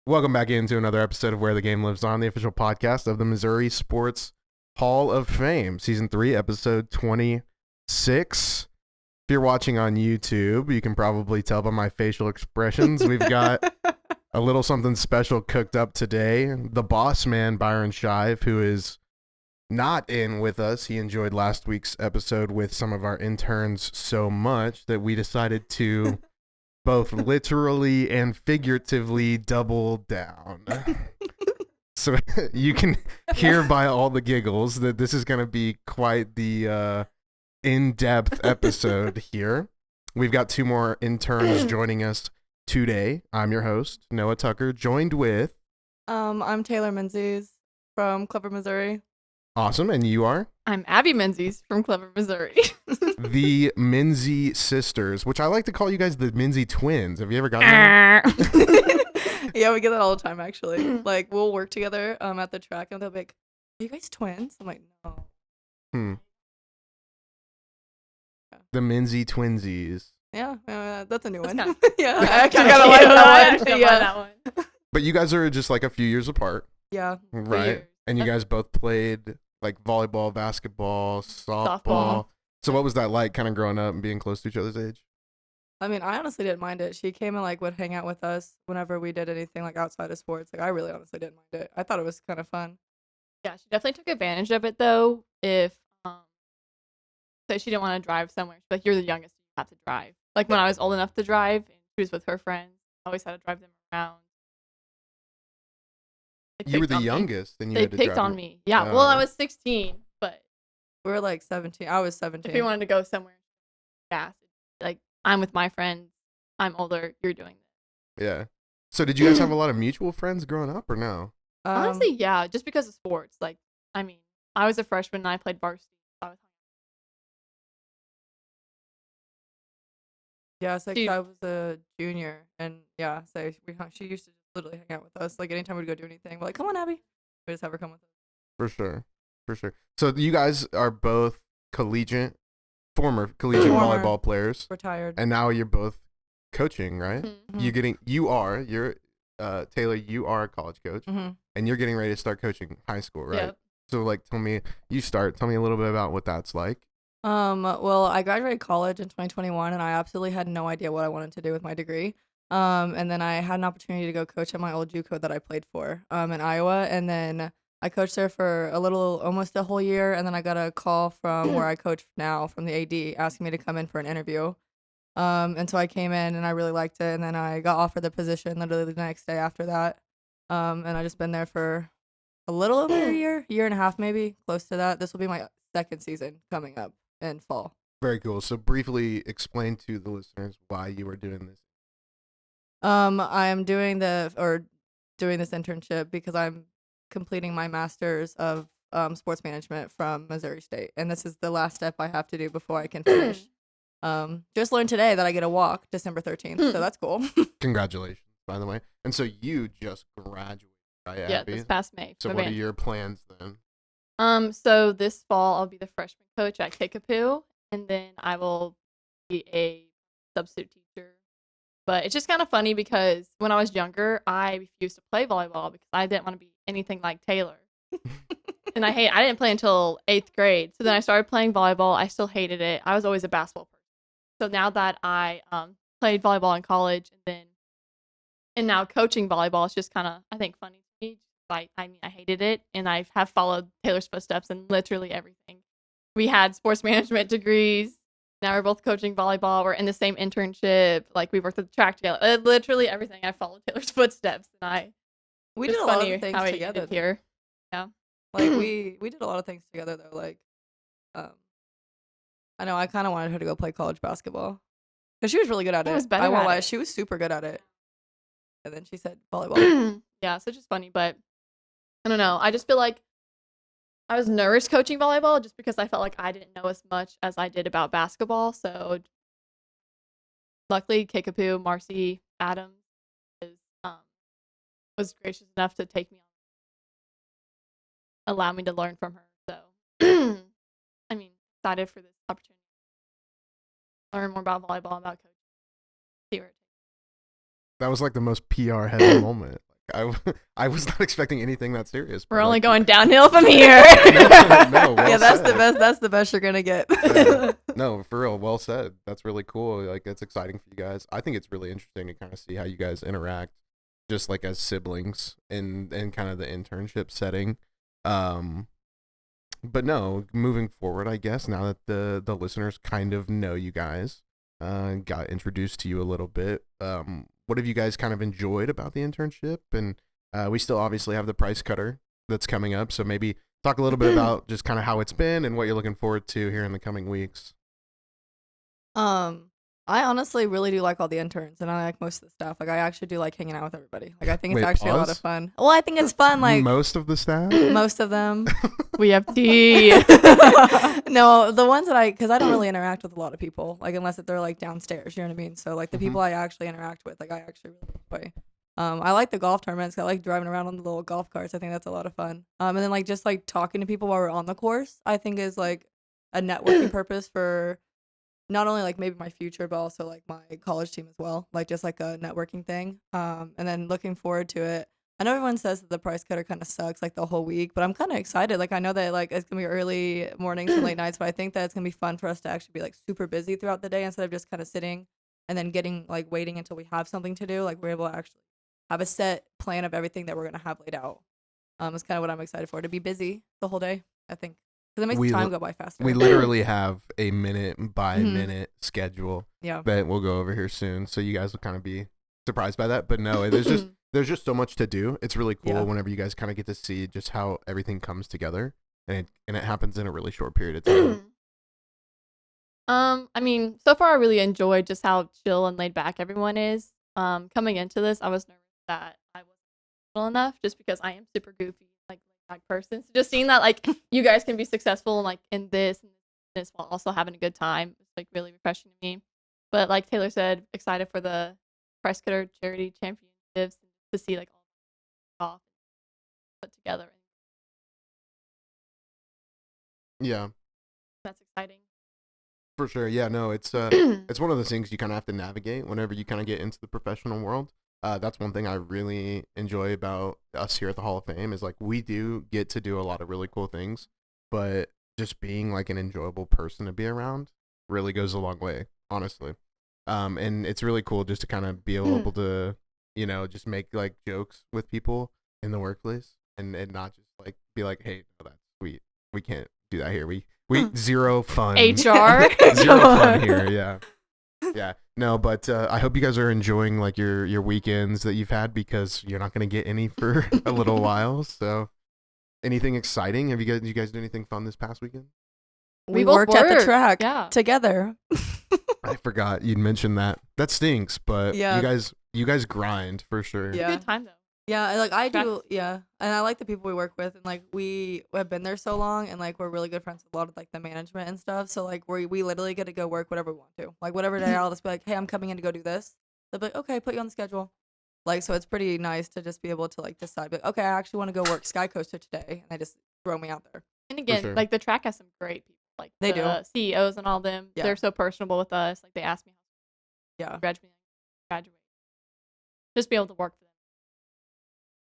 Welcome back into another episode of Where the Game Lives On, the official podcast of the Missouri Sports Hall of Fame, Season 3, Episode 26. If you're watching on YouTube, you can probably tell by my facial expressions. We've got a little something special cooked up today. The boss man, Byron Shive, who is not in with us. He enjoyed last week's episode with some of our interns so much that we decided to both literally and figuratively double down. So you can hear by all the giggles that this is going to be quite the in-depth episode here. We've got two more interns joining us today. I'm your host, Noah Tucker, joined with... I'm Taylor Menzies from Clever, Missouri. Awesome, and you are? I'm Abby Menzies from Clever, Missouri. The Menzie sisters, which I like to call you guys the Menzie twins. Have you ever gotten that? Yeah, we get that all the time, actually. Like, we'll work together at the track, and they'll be like, are you guys twins? I'm like, no. Yeah. The Menzie twinsies. Yeah, that's a new one. Kinda, yeah, I I actually kinda kind of cute. like I that actually one. like Yeah. that one. But you guys are just like a few years apart, Yeah. right? years. And you guys both played like volleyball, basketball, softball. Softball. So what was that like, kind of growing up and being close to each other's age? I mean, I honestly didn't mind it. She came and, like, would hang out with us whenever we did anything, like, outside of sports. Like, I really honestly didn't mind it. I thought it was kind of fun. Yeah, she definitely took advantage of it, though. If, say she didn't want to drive somewhere, she's like, you're the youngest, you have to drive. Like, when I was old enough to drive, and she was with her friends, I always had to drive them around. They You were picked the on me. youngest, and you They had to picked drive on her. me. Yeah, well, I was 16, but We were, like, 17. I was 17. if we wanted to go somewhere, yeah, like, I'm with my friends, I'm older, you're doing this. Yeah. So did you guys have a lot of mutual friends growing up, or no? Honestly, yeah, just because of sports. Like, I mean, I was a freshman and I played varsity. So I was Yeah, so She- I was a junior, and yeah, so she used to just literally hang out with us. Like, anytime we'd go do anything, we're like, come on, Abby. We just have her come with us. For sure. For sure. So you guys are both former collegiate Former. volleyball players, Retired. and now you're both coaching, right? Mhm. You're Taylor, you are a college coach, Mhm. and you're getting ready to start coaching high school, right? Yep. So like, tell me a little bit about what that's like. Well, I graduated college in 2021, and I absolutely had no idea what I wanted to do with my degree. And then I had an opportunity to go coach at my old JUCO that I played for, in Iowa, and then I coached there for almost a whole year, and then I got a call from where I coach now, from the AD, asking me to come in for an interview. And so I came in, and I really liked it, and then I got offered the position literally the next day after that. And I just been there for a little over a year and a half, maybe, close to that. This will be my second season coming up in fall. Very cool. So briefly explain to the listeners why you are doing this. I am doing this internship because I'm completing my master's of sports management from Missouri State, and this is the last step I have to do before I can finish. Just learned today that I get a walk December 13th, so that's cool. Congratulations, by the way. And so you just graduated, right, Yeah, Abby? this past May. So for what are band. your plans then? So this fall I'll be the freshman coach at Kickapoo, and then I will be a substitute teacher. But it's just kind of funny because when I was younger, I refused to play volleyball because I didn't want to be anything like Taylor. And I didn't play until 8th grade. So then I started playing volleyball. I still hated it. I was always a basketball person. So now that I played volleyball in college and now coaching volleyball, it's just kind of, I think, funny to me. I hated it, and I have followed Taylor's footsteps in literally everything. We had sports management degrees. Now we're both coaching volleyball. We're in the same internship. Like, we worked at the track together. Literally everything. I followed Taylor's footsteps, and We it's did a lot funny of things how I together. ended here. Like, we did a lot of things together, though. Like, I know I kind of wanted her to go play college basketball because she was really good at I it. was better I won't at lie, it. she was super good at it. And then she said volleyball. Yeah, so it's just funny, but I don't know. I just feel like I was nervous coaching volleyball just because I felt like I didn't know as much as I did about basketball. So luckily, Kickapoo, Marcy Adams was gracious enough to take me on, allow me to learn from her. So, I mean, excited for this opportunity. Learn more about volleyball, about coaching. See where it takes. That was like the most PR heavy moment. I was not expecting anything that serious. We're but, only like, going downhill from here. No, well Yeah, that's the said. best. That's the best you're gonna get. Yeah. No, for real, well said. That's really cool. Like, it's exciting for you guys. I think it's really interesting to kind of see how you guys interact, just like as siblings in kind of the internship setting. Um, but no, moving forward, I guess now that the listeners kind of know you guys, got introduced to you a little bit. What have you guys kind of enjoyed about the internship? And we still obviously have the price cutter that's coming up, so maybe talk a little bit about just kind of how it's been and what you're looking forward to here in the coming weeks. I honestly really do like all the interns, and I like most of the staff. Like, I actually do like hanging out with everybody. Like, I think it's Wait, actually a lot pause? of fun. Well, I think it's fun. Like Most of the staff. most of them. We have tea. No, the ones that because I don't really interact with a lot of people, like unless if they're like downstairs, you know what I mean? So like the Mhm. people I actually interact with, like I actually really enjoy. I like the golf tournaments. I like driving around on the little golf carts. I think that's a lot of fun. And then like just like talking to people while we're on the course, I think is like a networking purpose for not only like maybe my future, but also like my college team as well. Like just like a networking thing. And then looking forward to it. I know everyone says that the price cutter kind of sucks like the whole week, but I'm kind of excited. Like I know that like it's gonna be early mornings and late nights, but I think that it's gonna be fun for us to actually be like super busy throughout the day instead of just kind of sitting and then getting like waiting until we have something to do. Like we're able to actually have a set plan of everything that we're gonna have laid out. It's kind of what I'm excited for, to be busy the whole day. I think because it makes We time li- go by faster. We literally have a minute by Mhm. minute schedule Yeah. that we'll go over here soon, so you guys will kind of be surprised by that. But no, there's just so much to do. It's really cool Yeah. whenever you guys kind of get to see just how everything comes together, and it happens in a really short period of time. I mean, so far I really enjoyed just how chill and laid back everyone is. Coming into this, I was nervous that I wasn't chill enough just because I am super goofy, like laid back person. So just seeing that like you guys can be successful like in this and this while also having a good time is like really refreshing to me. But like Taylor said, excited for the Price Cutter Charity Championships to see like all off put together. Yeah, That's exciting. for sure. Yeah, no, it's one of those things you kind of have to navigate whenever you kind of get into the professional world. That's one thing I really enjoy about us here at the Hall of Fame is like we do get to do a lot of really cool things, but just being like an enjoyable person to be around really goes a long way, honestly. And it's really cool just to kind of be able to, just make like jokes with people in the workplace and not just like be like, hey, no, that's sweet. We can't do that here. We zero fun. HR. Zero fun here. Yeah. Yeah. No, but I hope you guys are enjoying like your weekends that you've had because you're not gonna get any for a little while. So, anything exciting? Did you guys do anything fun this past weekend? We both worked at the worked, track yeah. together. I forgot you'd mentioned that. That stinks, but Yeah. you guys grind for sure. Yeah. Good time though. Yeah, and, like I do, Tracks. yeah, and I like the people we work with, and like we have been there so long, and like we're really good friends with a lot of like the management and stuff. So like we literally get to go work whatever we want to. Like whatever day I'll just be like, hey, I'm coming in to go do this. They'll be like, okay, put you on the schedule. Like so, it's pretty nice to just be able to like decide, like, okay, I actually want to go work Sky Coaster today, and they just throw me out there. And again, sure. like the track has some great people. Like They the do. CEOs and all them. Yeah. They're so personable with us. Like they ask me Yeah, how to graduate. Just be able to work for them.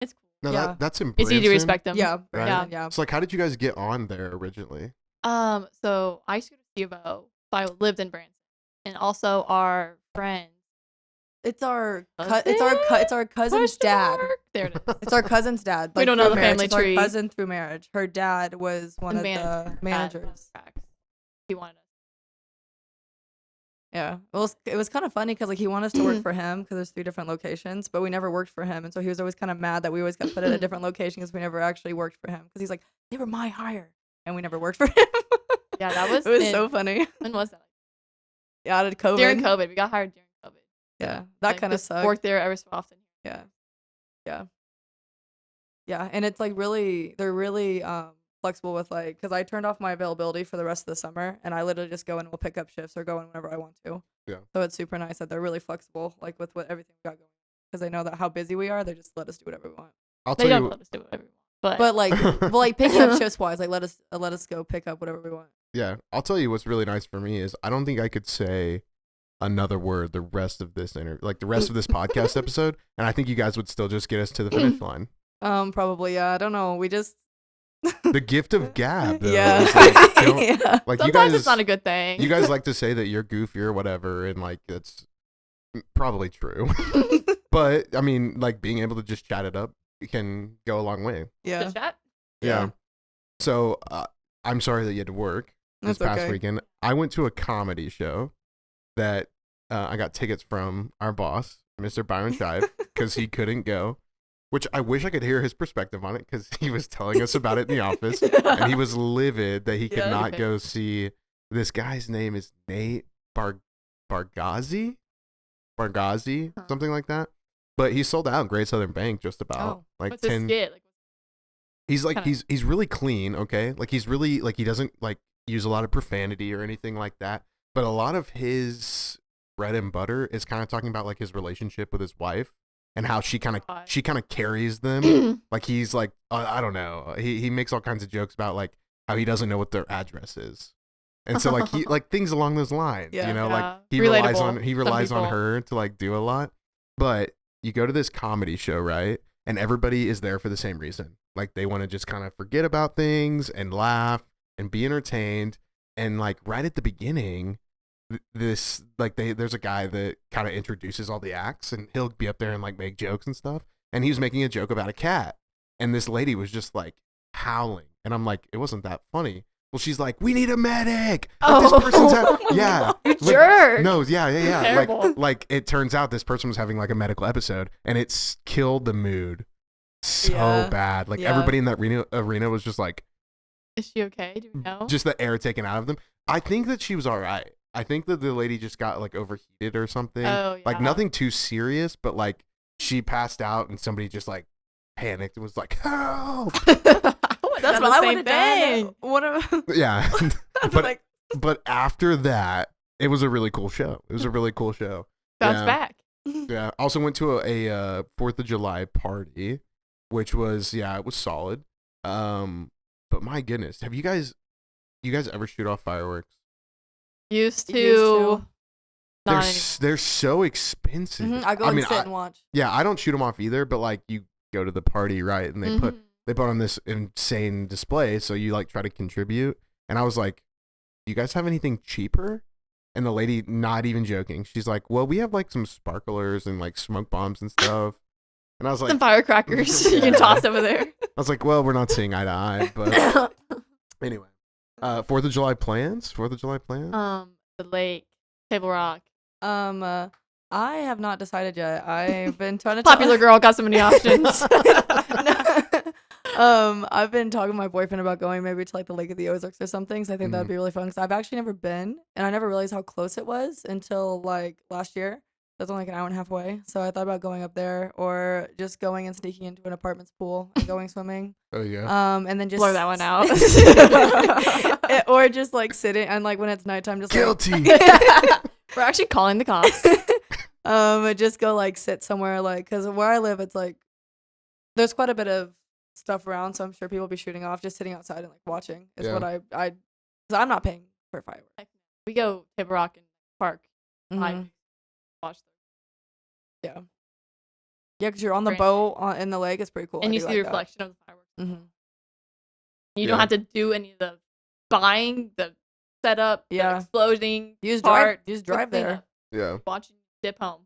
It's cool. No, Yeah. that's in It's easy to Branson, respect them. yeah, right? Brandon, yeah. So like, how did you guys get on there originally? So I used to go to C of O. So I lived in Branson. And also our friends. It's our Cousin? it's our cousin's Question dad. mark? There it is. It's our cousin's dad. We like, don't know through the marriage. family It's tree. Our cousin through marriage. Her dad was one of the managers. Tracks. He wanted us. Yeah, it was kind of funny because like he wanted us to work for him because there's 3 different locations, but we never worked for him, and so he was always kind of mad that we always got put at a different location because we never actually worked for him because he's like they were my hire and we never worked for him. Yeah, that was it was in- so funny. When was that? Yeah, out of COVID. During COVID. We got hired during COVID. Yeah, that Like, kind of just sucked. Worked there every so often. Yeah, yeah, and it's like they're really flexible with like because I turned off my availability for the rest of the summer and I literally just go and will pick up shifts or go in whenever I want to. Yeah. So it's super nice that they're really flexible like with what everything we got going because they know that how busy we are. They just let us do whatever we want. I'll They tell don't you. let us do whatever we want. But like, well, like picking up shifts wise, like let us go pick up whatever we want. Yeah, I'll tell you what's really nice for me is I don't think I could say another word the rest of this the rest of this podcast episode, and I think you guys would still just get us to the finish line. Probably, yeah. I don't know. We just The gift of gab, though. Yeah. Is like, you don't- yeah. like Sometimes you guys, it's not a good thing. you guys like to say that you're goofy or whatever, and like that's probably true. But I mean, like being able to just chat it up can go a long way. Yeah. Good chat. Yeah. So I'm sorry that you had to work this That's past okay. weekend. I went to a comedy show that I got tickets from our boss, Mr. Byron Shive, because he couldn't go. Which I wish I could hear his perspective on it, because he was telling us about it in the office, and he was livid that he could Yeah. not go see. This guy's name is Nate Bargazzi, Huh. something like that. But he sold out Great Southern Bank just about Oh. like What's his 10. skit? Like, He's like kinda- he's really clean, okay? Like he's really like he doesn't like use a lot of profanity or anything like that. But a lot of his bread and butter is kind of talking about like his relationship with his wife and how she kind God. of carries them. Like he's like I don't know. He makes all kinds of jokes about like how he doesn't know what their address is. And so like he like things along those lines, Yeah. you know, Yeah. like he relies Some on people. her to like do a lot. But you go to this comedy show, right? And everybody is there for the same reason. Like they want to just kind of forget about things and laugh and be entertained. And like right at the beginning, there's a guy that kind of introduces all the acts, and he'll be up there and like make jokes and stuff. And he was making a joke about a cat, and this lady was just like howling, and I'm like, it wasn't that funny. Well, she's like, we need a medic. Like, this person's yeah. You Like, jerk. No, yeah. Terrible. Like it turns out this person was having like a medical episode, and it's killed the mood so Yeah. bad. Like Yeah. everybody in that arena was just like, Is she okay? Do we know? just the air taken out of them. I think that she was all right. I think that the lady just got like overheated or something. Oh, Like yeah. nothing too serious, but like she passed out and somebody just like panicked and was like, help. That's what I would have done. What am Yeah. I But- like? But after that, it was a really cool show. It was a really cool show. Bounce Yeah. back. Yeah. Also went to a 4th of July party, which was, it was solid. But my goodness, you guys ever shoot off fireworks? Used to. Used to. Not They're so expensive. I go and sit and watch. Yeah, I don't shoot them off either, but like you go to the party, right? And anymore. they put on this insane display, so you like try to contribute. And I was like, "You guys have anything cheaper?" And the lady, not even joking, she's like, "Well, we have like some sparklers and like smoke bombs and stuff." And I was like, Some firecrackers you can Yeah. toss over there. I was like, "Well, we're not seeing eye to eye." But anyway, 4th of July plans. 4th of July plans. The lake, Table Rock. I have not decided yet. I've been trying to Popular girl got so many options. I've been talking to my boyfriend about going maybe to like the Lake of the Ozarks or something. So I think that'd be really fun because I've actually never been, and I never realized how close it was until like last year. That's only like an hour and a half away. So I thought about going up there or just going and sneaking into an apartment's pool and going swimming. Oh yeah. And then just Blur that one out. or just like sitting and like when it's nighttime, just Guilty. We're actually calling the cops. just go like sit somewhere like because where I live, it's like there's quite a bit of stuff around, so I'm sure people will be shooting off. Just sitting outside and like watching is Yeah. what I because I'm not paying for fireworks. We go Table Rock and Park. Mhm. Watch Yeah, because you're on the Branch. boat in the lake. It's pretty cool. and I you do see the like that. reflection of the fireworks. Mhm. You Yeah. don't have to do any of the buying, the setup, the Yeah. exploding. You just part, drive. You just the drive there. cleanup, Yeah. Watching dip home.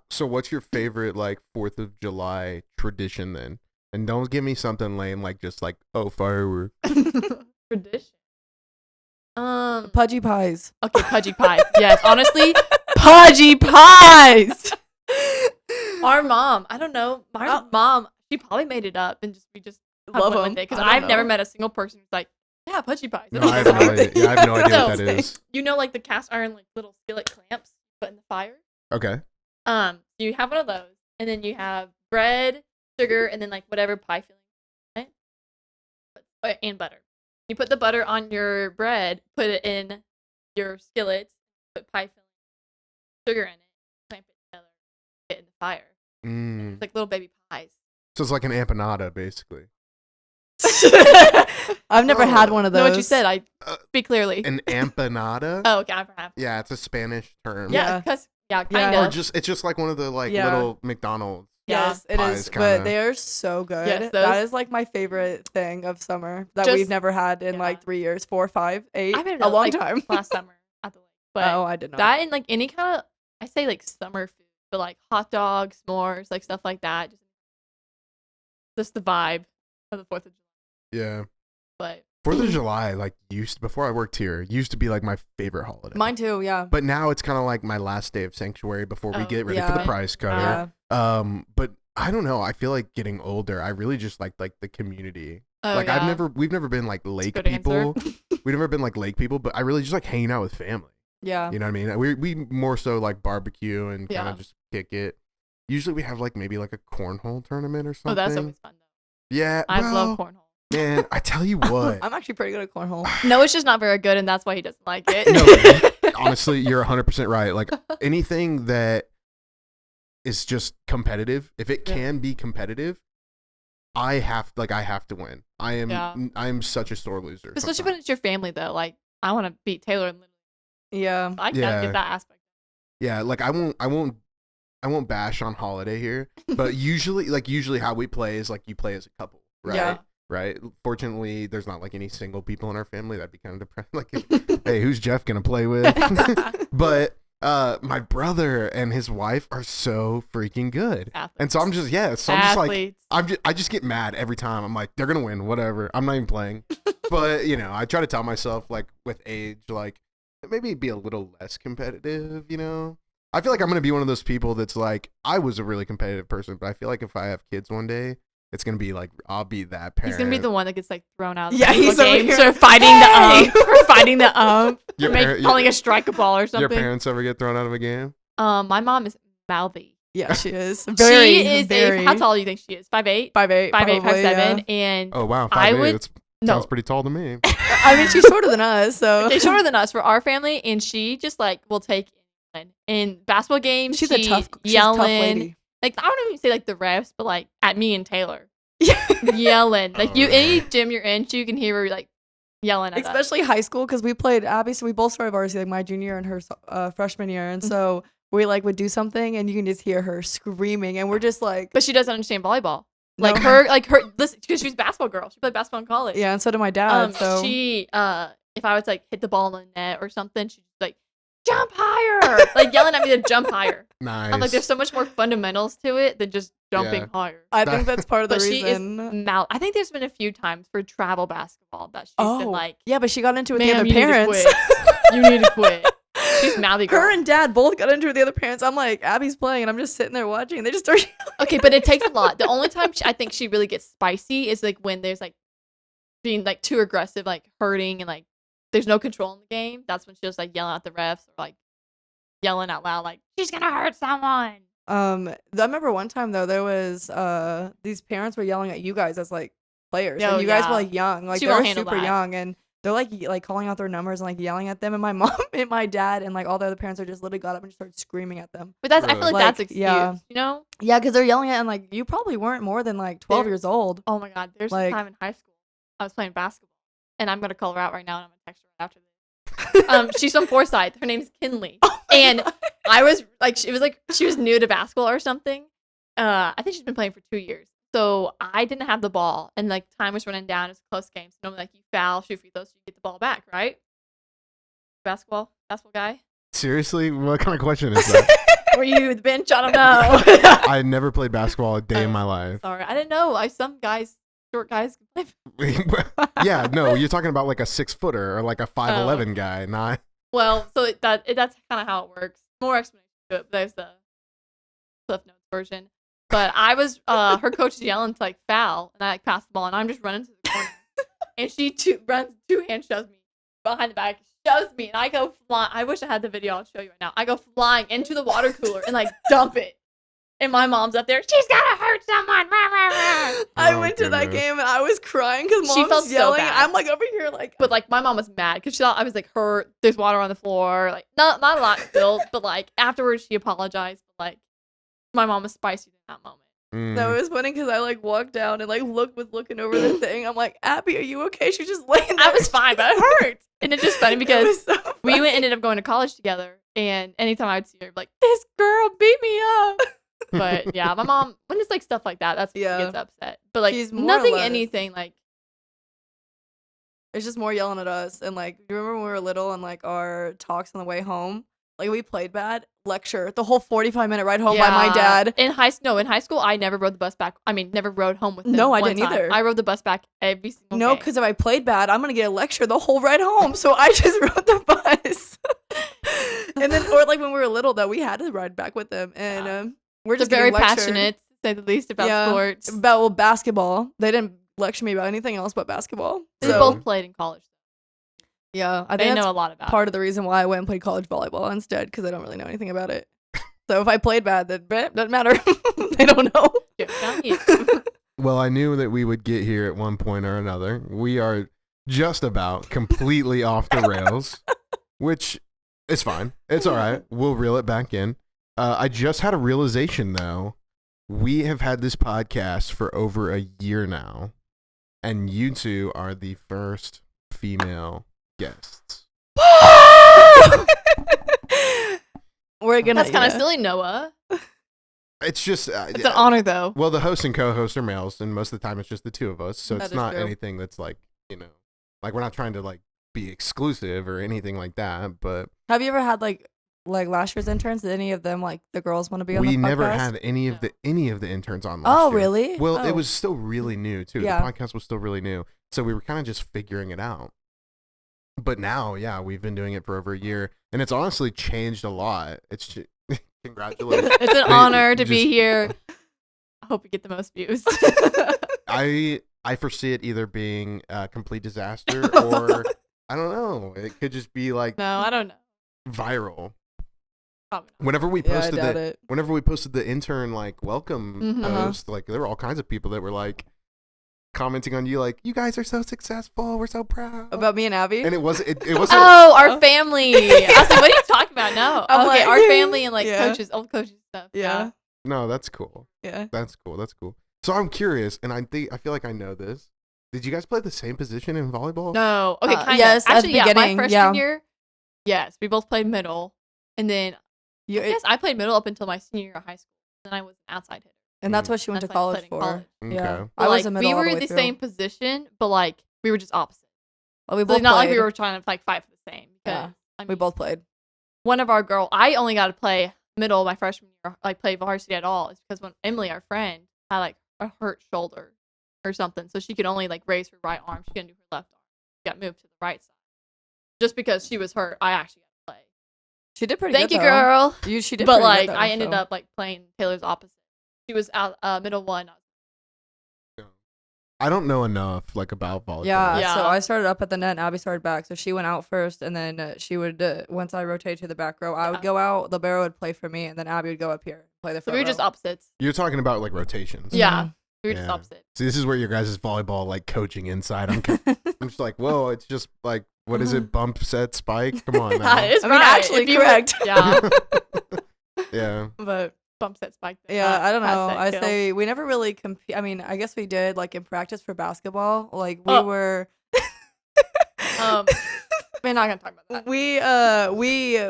So what's your favorite like 4th of July tradition then? And don't give me something lame like just like, oh, fireworks. Tradition. Pudgy pies. Okay, pudgy pies. Yes, honestly, pudgy pies. Our mom, I don't know. My Oh. mom, she probably made it up and we just Love went with them. it because I don't I've never know. met a single person who's like, yeah, pudgy pies. No, I have no idea. Yeah, I have no idea what So, that is. You know, like the cast iron, like little skillet clamps you put in the fire. Okay. You have one of those, and then you have bread, sugar, and then like whatever pie filling, right? And butter. You put the butter on your bread, put it in your skillet, put pie filling, sugar in it, clamp it together, get it in the fire. Mm. It's like little baby pies. So it's like an empanada basically. I've never had one of those. Know what you said. I Uh, speak clearly. An empanada. Oh, okay. I've had. Yeah, it's a Spanish term. Yeah, because kind Or of. it's just like one of the Yeah. little McDonald's. Yes, it pies is, kinda. but they are so good. Yes, that those- is like my favorite thing of summer that Just- we've never had in yeah. like 3 years, 4, 5, 8, I've had a long like, time. last summer at the lake. But Oh, I did not. that and like any kind of, I say like summer food, but like hot dogs, s'mores, like stuff like that. Just the vibe of the 4th of July. Yeah. But 4th of July, like before I worked here, used to be like my favorite holiday. Mine too, yeah. But now it's kind of like my last day of sanctuary before we Oh, get ready for the yeah. prize cutter. Yeah. But I don't know. I feel like getting older, I really just like the community. oh, Like yeah. we've never been like lake good answer. people. We've never been like lake people, but I really just like hanging out with family. Yeah. You know what I mean? We more so like barbecue and kind Yeah. of just kick it. Usually we have like maybe like a cornhole tournament or something. Oh, that's always fun though. Yeah, I well, love cornhole. man, I tell you what. I'm actually pretty good at cornhole. No, it's just not very good, and that's why he doesn't like it. No, honestly, you're 100% right. Like anything that is just competitive, if it Yeah. can be competitive, I have to win. I am such a sore loser. Especially when sometimes. it's your family though. Like I want to beat Taylor and Lily. Yeah. I can't Yeah. get that aspect. Yeah, like I won't bash on holiday here, but usually how we play is like you play as a couple, right? Yeah. Right. Fortunately, there's not like any single people in our family. That'd be kind of depressing. Like, hey, who's Jeff gonna play with? But my brother and his wife are so freaking good, and so I'm just like I just get mad every time. I'm like, they're gonna win, whatever. I'm not even playing. But you know, I try to tell myself like with age, like maybe be a little less competitive. You know, I feel like I'm gonna be one of those people that's like I was a really competitive person, but I feel like if I have kids one day, it's gonna be like I'll be that parent. He's gonna be the one that gets like thrown out. Of Yeah, the he's over game here, for fighting "Hey!" the ump, Your for parent- calling a strike a ball or Your something. parents ever get thrown out of a game? My mom is mouthy. Yeah, she is. Very, she is very. how tall do you think she is? 5'8"? 5'8", 5'8", probably, 5'7", yeah. and Oh wow, I 5'8", would- that no. sounds pretty tall to me. I mean, she's shorter than us, so. she's shorter than us for our family, and she just like will take anyone. In basketball games. She's she a tough yelling. lady. Like I don't even say like the refs, but like at me and Taylor Yeah. yelling. Like Oh, any man. gym you're in, you can hear her like yelling at us. Especially high school, because we played Abby, so we both started varsity, like my junior and her freshman year, and so we like would do something, and you can just hear her screaming, and we're just like, But she doesn't understand volleyball. No. Like her, listen, because she's a basketball girl. She played basketball in college. yeah, and so did my dad. So She, if I was like hit the ball in the net or something, she'd just like jump higher, like yelling at me to jump higher. Nice. I'm like, there's so much more fundamentals to it than just jumping Yeah. higher. I think that's part of the But she is reason. I think there's been a few times for travel basketball that she's been like, yeah, but she got into it with the "Ma'am, other you parents. Need to quit. You need to quit." She's mouthy girl. Her and dad both got into it with the other parents. I'm like, Abby's playing, and I'm just sitting there watching. And they just start. Okay, but it takes a lot. The only time I think she really gets spicy is like when there's like being like too aggressive, like hurting, and like there's no control in the game. That's when she'll just like yelling at the refs or like yelling out loud, like she's gonna hurt someone. I remember one time though, there was these parents were yelling at you guys as like players, Oh, and you guys yeah. were like young, like She they were won't handle super that. young, and they're like calling out their numbers and like yelling at them, and my mom and my dad and like all the other parents are just literally got up and just started screaming at them. But that's I feel like, Like, that's excuse, yeah. you know? Yeah, because they're yelling at, and like you probably weren't more than like 12 They're- years old. Oh my god, there's Like- a time in high school I was playing basketball, and I'm gonna call her out right now, and I'm gonna text her right after this. She's from Forsyth. Her name's Kinley, and I was like, she was new to basketball or something. I think she's been playing for 2 years. So I didn't have the ball, and like time was running down. It's a close game, so normally like you foul, shoot free throws, so you get the ball back, right? Basketball guy. Seriously, what kind of question is that? Were you the bench? I don't know. I never played basketball a day in my life. Sorry, I didn't know. Some guys, short guys, can play. Yeah, no, you're talking about like a 6-footer or like a 5'11" guy, not. Well, so that's kind of how it works. More explanation to it, but there's the Cliff Notes version. But I was, her coach is yelling to like foul, and I like pass the ball, and I'm just running to the corner, and she runs 2-hand shoves me behind the back, shoves me, and I go flying. I wish I had the video. I'll show you right now. I go flying into the water cooler and like dump it, and my mom's up there. She's gonna hurt someone. I Oh, went to that goodness. game and I was crying because She mom's felt so yelling. bad. I'm like over here like, But like my mom was mad because she thought I was like hurt. There's water on the floor. Like not a lot spilled, but like afterwards she apologized. But like my mom was spicy in that moment. No, it was funny because I like walked down and like was looking over the thing. I'm like, Abby, are you okay? She's just laying there. I was fine, but it hurt. And it's just funny because so we ended up going to college together, and anytime I would see her, like, this girl beat me up. But yeah, my mom, when it's like stuff like that, that's when she gets upset. But like She's more or nothing, less- anything like. It's just more yelling at us. And like, do you remember when we were little and like our talks on the way home? Like we played bad. Lecture the whole 45-minute ride home by my dad. In high school, I never rode the bus back. I mean, never rode home with him. No, I one didn't time. either. I rode the bus back every single No, day. because if I played bad, I'm gonna get a lecture the whole ride home. So I just rode the bus. And then, or like when we were little, though, we had to ride back with them, and we're just very getting lectured passionate, to say the least, about sports. About basketball. They didn't lecture me about anything else but basketball. They So, both played in college. yeah, I They think know that's a lot about part of the reason why I went and played college volleyball instead, because I don't really know anything about it. So if I played bad, then doesn't matter. They don't know. Well, I knew that we would get here at one point or another. We are just about completely off the rails, which is fine. It's all right. We'll reel it back in. I just had a realization, though. We have had this podcast for over a year now, and you two are the first female guests. We're gonna. That's kind of silly, Noah. It's just It's an honor, though. well, the host and co-host are males, and most of the time it's just the two of us, so That it's is not true. anything that's like, like we're not trying to like be exclusive or anything like that. But Have you ever had like last year's interns? Did any of them like the girls want to be on the we podcast? never had any of the interns on last Oh, year. really? Well, Oh. it was still really new too. Yeah. The podcast was still really new, so we were kind of just figuring it out. But now, yeah, we've been doing it for over a year, and it's honestly changed a lot. It's congratulations. It's an honor to be Just- here. I hope we get the most views. I foresee it either being a complete disaster or I don't know. It could just be like No, I don't know. viral. Probably not. Whenever we Yeah, I posted doubt it. whenever we posted the intern like welcome Mhm. post, like there were all kinds of people that were like commenting on you, like, you guys are so successful, we're so proud. About me and Abby. And it wasn't. Wasn't. Oh, our family. I was like, what are you talking about? No. I'm Okay, like, our family and like yeah. coaches, old coaches stuff. Yeah. No, that's cool. Yeah. That's cool. That's cool. So I'm curious, and I feel like I know this. Did you guys play the same position in volleyball? No. Okay, kind of. yes, at the Actually, yeah, my beginning, freshman yeah. year, yes, we both played middle. And then You, I guess I played middle up until my senior year of high school. Then I was an outside hitter. and that's what she went That's to why I college played in for. college. Yeah. Okay. But, I was like, a middle we all were the in way the through. same position, but like we were just opposite. Well, we So both not like played. we were trying to like fight for the same. Yeah. Because, I We mean, both played. one of our girl, I only got to play middle my freshman year, like play varsity at all. It's because when Emily, our friend, had like a hurt shoulder or something, so she could only like raise her right arm. She couldn't do her left arm. She got moved to the right side. Just because she was hurt, I actually got to play. She did pretty Thank good. you, though. girl. She did But pretty like, good, though, I ended so. up like playing Taylor's opposite. She was out middle one. I don't know enough like about volleyball. Yeah, Yeah. so I started up at the net and Abby started back. So she went out first, and then she would, once I rotated to the back row, I would Yeah. go out, the barrel would play for me, and then Abby would go up here and play the So front we were just row. opposites. You're talking about like rotations. Yeah, we were just Yeah. opposite. See, this is where your guys' volleyball like coaching inside. I'm just like, whoa, it's just like, what is it? Bump, set, spike? Come on now. It's I mean, right. actually If you were- correct. Yeah, Yeah. But bump set spike. thing, yeah, not I don't pass know. set I kill. say we never really compete. I mean, I guess we did like in practice for basketball. Like we Oh. were. We're not gonna talk about that. We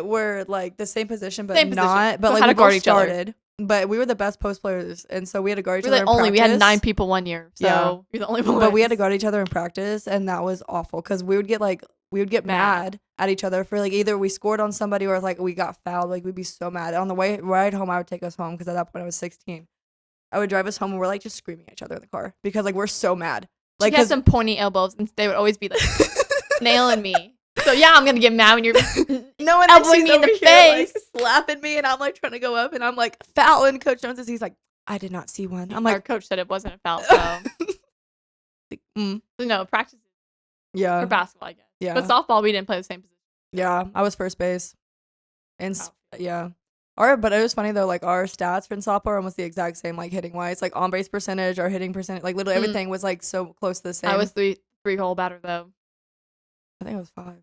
were like the same position, but Same position, not. But but like had we to guard both each other. started. But we were the best post players, and so we had to guard each We other. were the in only. We had practice. 9 people one year, so Yeah. we're the only ones. But we had to guard each other in practice, and that was awful because we would get Mad. mad at each other for like either we scored on somebody or like we got fouled. Like we'd be so mad. On the way ride home, I would take us home because at that point I was 16. I would drive us home and we're like just screaming at each other in the car because like we're so mad. Like, Like she had 'cause- some pointy elbows, and they would always be like nailing me. So yeah, I'm gonna get mad when you're. no one elbowing me in the face. slapping me, and I'm like trying to go up, and I'm like fouling Coach Jones. He's like, I did not see one. I'm Our like, coach said it wasn't a foul. So mm, no, practice for yeah, basketball, I guess. yeah, But softball, we didn't play the same position. yeah. I was first base, and Oh. yeah. But it was funny though. Like our stats for softball are almost the exact same. Like hitting wise, like on base percentage, our hitting percentage, like literally Mm. everything was like so close to the same. I was three hole batter though. I think it was 5.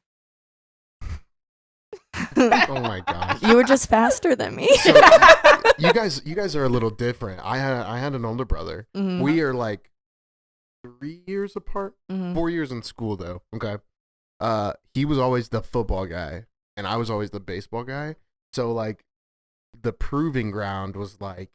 Oh my gosh. You were just faster than me. So, you guys are a little different. I had an older brother. Mhm. We are like 3 years apart. Mhm. 4 years in school though. Okay. He was always the football guy, and I was always the baseball guy. So like, the proving ground was like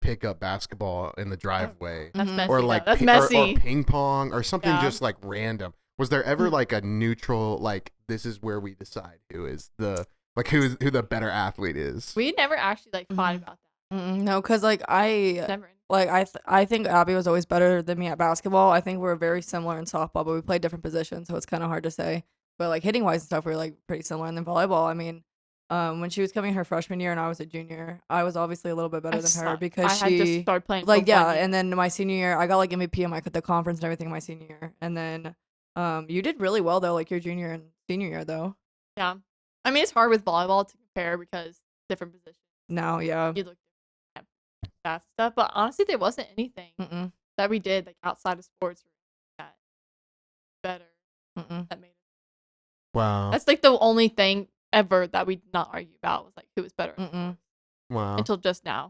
pick up basketball in the driveway, That's Mhm. messy. or though. like That's or messy. ping pong, or something Yeah. just like random. Was there ever like a neutral, like, this is where we decide who who the better athlete is? We never actually like fought Mhm. about that. No, because like Never. I think Abby was always better than me at basketball. I think we were very similar in softball, but we played different positions, so it's kind of hard to say. But like hitting wise and stuff, we were like pretty similar. And then volleyball, I mean, when she was coming her freshman year and I was a junior, I was obviously a little bit better than her sucked. because I had just she started playing. like for 1 yeah. year. And then my senior year, I got like MVP in the conference and everything my senior year. And then you did really well though, like your junior and senior year though. Yeah. I mean, it's hard with volleyball to compare because different positions. Now, yeah. You look different at that stuff, but honestly, there wasn't anything Mm-mm. that we did like outside of sports that better Mm-mm. that made it. Wow. That's like the only thing ever that we did not argue about was like who was better Mm-mm. Wow. until just now.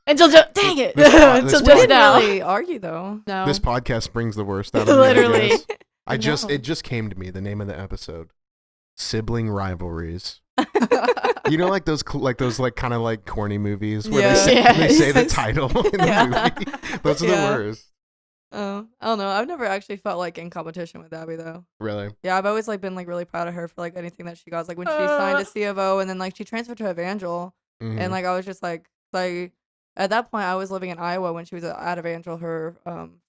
Until just dang it. This pod- Until this just We didn't now. really argue though. No. This podcast brings the worst out of me. I Literally. guess. I know. It just came to me, the name of the episode, sibling rivalries. You know, like those kind of like corny movies where Yeah. they say the Yes. title in the Yeah. movie. Those are the Yeah. worst. Oh, I don't know. I've never actually felt like in competition with Abby though. Really. Yeah, I've always like been like really proud of her for like anything that she got. Like when she signed to C of O and then like she transferred to Evangel, Mhm. and like I was just like at that point I was living in Iowa when she was at Evangel her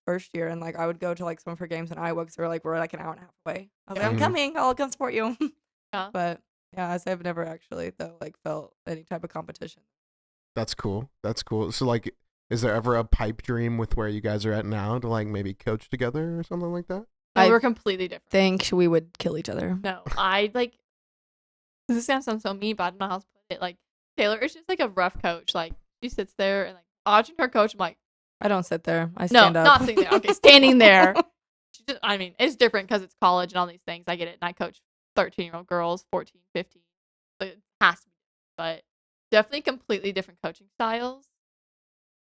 first year, and like I would go to like some of her games in Iowa because we're like an hour and a half away. I was like, I'm Mhm. coming. I'll come support you. Yeah. But yeah, I've never actually though like felt any type of competition. That's cool. That's cool. So like, is there ever a pipe dream with where you guys are at now to like maybe coach together or something like that? No, I we're completely different. Think we would kill each other. No, I like. This sounds so mean, but I don't know how to put it. Like Taylor is just like a rough coach. Like she sits there and like watching her coach. I'm like, I don't sit there. I no, stand up. not sitting there. Okay, standing there. She just, I mean, it's different because it's college and all these things. I get it. And I coach 13-year-old girls, 14, 15. So it has to be. But definitely completely different coaching styles.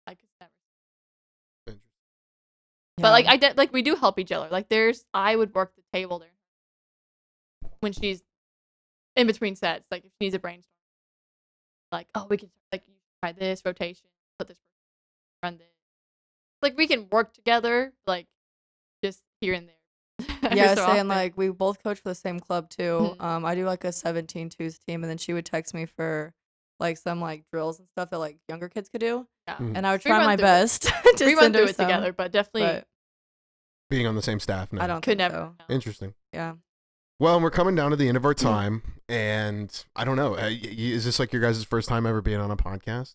I could never. But like like we do help each other. Like I would work the table there when she's in between sets. Like if she needs a brainstorm, like we can like you try this rotation, put this person, run this. Like we can work together, like just here and there. Every Yeah, so saying often. like we both coach for the same club too. Mhm. I do like a 17-2s team, and then she would text me for like some like drills and stuff that like younger kids could do, Yeah. Mhm. and I would We try run my through it. best to We run send her through it some, together, but definitely but Being on the same staff now. I don't could think never. so. Interesting. Yeah. Well, and we're coming down to the end of our time, and I don't know. Is this like your guys' first time ever being on a podcast?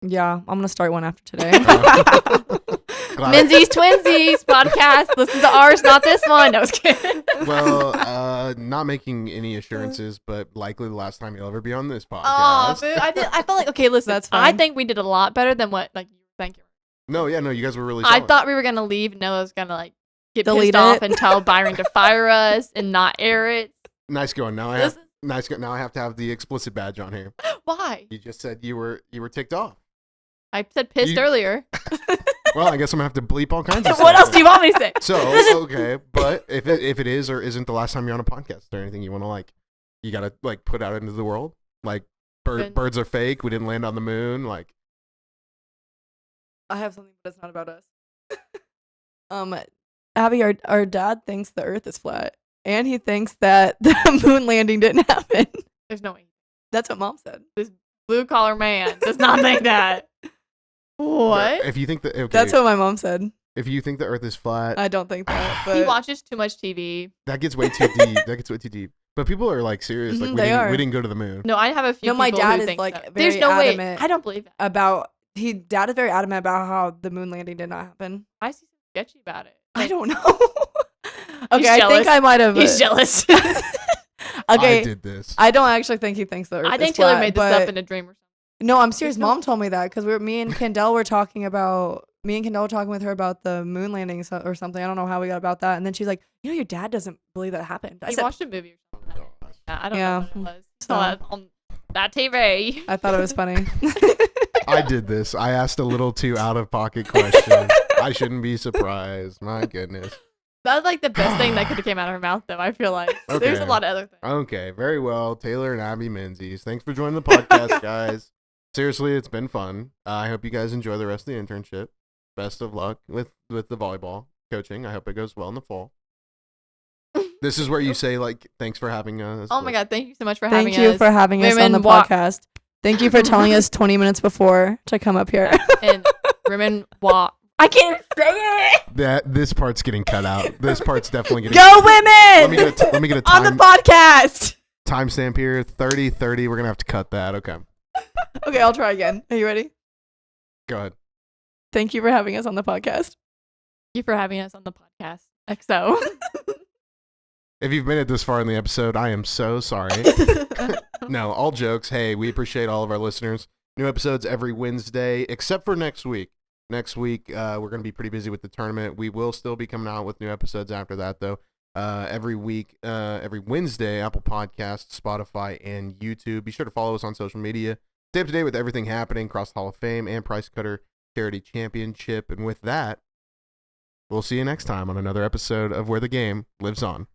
Yeah, I'm gonna start one after today. Glad- Menzies Twinsies podcast. Listen to ours, not this one. No, I was kidding. Well, not making any assurances, but likely the last time you'll ever be on this Oh, podcast. boo. I felt like okay. Listen, That's I fine. think we did a lot better than what like you were thinking. No, you guys were really. I solid. thought we were gonna leave. Noah was gonna like get Delete pissed off it. and tell Byron to fire us and not air it. Nice going. Now This Now I have to have the explicit badge on here. why? You just said you were ticked off. I said pissed You- earlier. Well, I guess I'm gonna have to bleep all kinds of stuff. What else do you want me to say? So okay, but if it is or isn't the last time you're on a podcast, is there anything you want to like? You gotta like put out into the world, like Good. birds are fake. We didn't land on the moon. Like I have something, but it's not about us. Abby, our dad thinks the Earth is flat, and he thinks that the moon landing didn't happen. There's no way. That's what Mom said. This blue collar man does not think that. What? if you think that okay, That's what my mom said. if you think the Earth is flat, I don't think that, He but watches too much TV. that gets way too deep. That gets way too deep. But people are like serious. Like Mhm, they are. we didn't go to the moon. No, I have a few. No, my people dad who is, think like, so. very There's no way. adamant. I don't believe that. dad is very adamant about how the moon landing did not happen. I see something sketchy about it. I Like, don't know. Okay, I jealous. think I might have. He's jealous. Okay, I did this. I don't actually think he thinks the Earth I is think Taylor flat, made this but up in a dream or something. no, I'm serious. no- Mom told me that because me and Kendall were talking about. Me and Kendall were talking with her about the moon landing or something. I don't know how we got about that. And then she's like, "You know, your dad doesn't believe that happened." I He said, watched a movie or something. Yeah, I don't Yeah. know what it was. So- Saw that on that TV. I thought it was funny. I did this. I asked a little too out of pocket questions. I shouldn't be surprised. My goodness. That was like the best thing that could have came out of her mouth, though. I feel like there's Okay. a lot of other things. Okay, very well. Taylor and Abby Menzies. Thanks for joining the podcast, guys. Seriously, it's been fun. I hope you guys enjoy the rest of the internship. Best of luck with the volleyball coaching. I hope it goes well in the fall. This is where you say, like, thanks for having us. Oh my God! Thank you so much for having Thank you us. for having us on Women the walk- podcast. Thank you for telling us 20 minutes before to come up here. And women walk. I can't say it. This part's getting cut out. This part's definitely getting Go Let me women! get a On the time podcast. timestamp here. 30:30. We're gonna have to cut that. Okay, Okay, I'll try again. Are you ready? go ahead. Thank you for having us on the podcast. Thank you for having us on the podcast. XO. If you've made it this far in the episode, I am so sorry. No, all jokes. Hey, we appreciate all of our listeners. New episodes every Wednesday, except for next week. Next week, we're going to be pretty busy with the tournament. We will still be coming out with new episodes after that, though. Every week, every Wednesday, Apple Podcasts, Spotify, and YouTube. Be sure to follow us on social media. Stay up to date with everything happening across the Hall of Fame and Price Cutter Charity Championship. And with that, we'll see you next time on another episode of Where the Game Lives On.